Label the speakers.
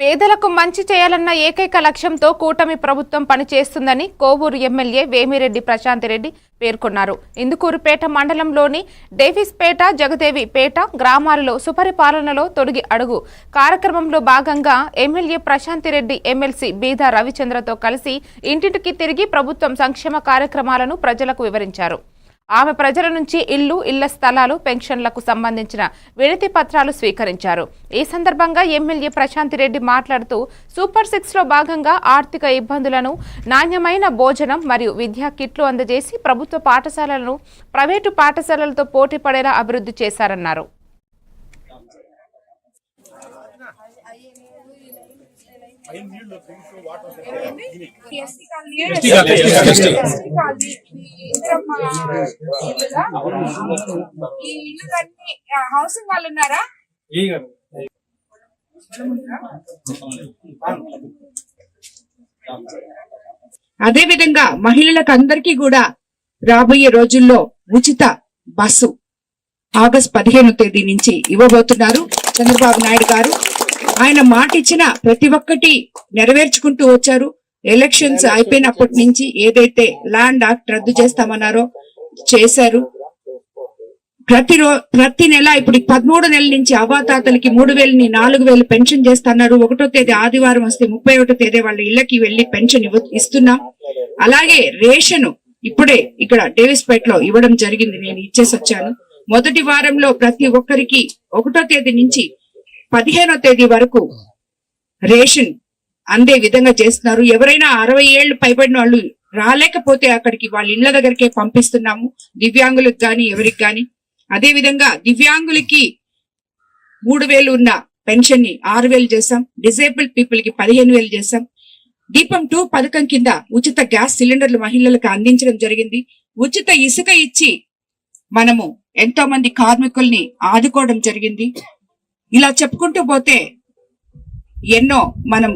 Speaker 1: పేదలకు మంచి చేయాలన్న ఏకైక లక్ష్యంతో కూటమి ప్రభుత్వం పనిచేస్తుందని కోవూరు ఎమ్మెల్యే వేమిరెడ్డి ప్రశాంతిరెడ్డి పేర్కొన్నారు. ఇందుకూరుపేట మండలంలోని డేవిస్పేట, జగదేవిపేట గ్రామాలలో సుపరిపాలనలో తొడిగి అడుగు కార్యక్రమంలో భాగంగా ఎమ్మెల్యే ప్రశాంతిరెడ్డి ఎమ్మెల్సీ బీదా రవిచంద్రతో కలిసి ఇంటింటికి తిరిగి ప్రభుత్వం సంక్షేమ కార్యక్రమాలను ప్రజలకు వివరించారు. ఆమె ప్రజల నుంచి ఇళ్ల స్థలాలు, పెన్షన్లకు సంబంధించిన వినతి పత్రాలు స్వీకరించారు. ఈ సందర్భంగా ఎమ్మెల్యే ప్రశాంతిరెడ్డి మాట్లాడుతూ సూపర్ 6లో భాగంగా ఆర్థిక ఇబ్బందులను నాణ్యమైన భోజనం మరియు విద్యా కిట్లు అందజేసి ప్రభుత్వ పాఠశాలలను ప్రైవేటు పాఠశాలలతో పోటీ పడేలా అభివృద్ధి చేశారన్నారు.
Speaker 2: హౌసింగ్ వాళ్ళు ఉన్నారా? అదే విధంగా మహిళలకు అందరికీ కూడా రాబోయే రోజుల్లో ఉచిత బస్సు ఆగస్టు 15వ తేదీ నుంచి ఇవ్వబోతున్నారు చంద్రబాబు నాయుడు గారు. ఆయన మాట ఇచ్చిన ప్రతి ఒక్కటి నెరవేర్చుకుంటూ వచ్చారు. ఎలక్షన్స్ అయిపోయినప్పటి నుంచి ఏదైతే ల్యాండ్ యాక్ట్ రద్దు చేస్తామన్నారో చేశారు. ప్రతి నెల ఇప్పుడు 13 నెలల నుంచి అవాతాతలకి 3,000ని 4,000 పెన్షన్ చేస్తున్నారు. 1వ తేదీ ఆదివారం వస్తే 31వ తేదీ వాళ్ళ ఇళ్లకి వెళ్లి పెన్షన్ ఇస్తున్నాం. అలాగే రేషన్ ఇప్పుడే ఇక్కడ డేవిస్పేటలో ఇవ్వడం జరిగింది. నేను ఇచ్చేసి వచ్చాను. మొదటి వారంలో ప్రతి ఒక్కరికి 1వ తేదీ నుంచి 15వ తేదీ వరకు రేషన్ అందే విధంగా చేస్తున్నారు. ఎవరైనా 60 ఏళ్లు పైబడిన వాళ్ళు రాలేకపోతే అక్కడికి వాళ్ళ ఇళ్ల దగ్గరికే పంపిస్తున్నాము. దివ్యాంగులకు గాని ఎవరికి గాని. అదే విధంగా దివ్యాంగులకి 3,000 ఉన్న పెన్షన్ ని 6,000 చేశాం. డిజేబుల్డ్ పీపుల్ కి 15,000 చేశాం. దీపం 2 పథకం కింద ఉచిత గ్యాస్ సిలిండర్లు మహిళలకు అందించడం జరిగింది. ఉచిత ఇసుక ఇచ్చి మనము ఎంతో మంది కార్మికుల్ని ఆదుకోవడం జరిగింది. ఇలా చెప్పుకుంటూ పోతే ఎన్నో మనం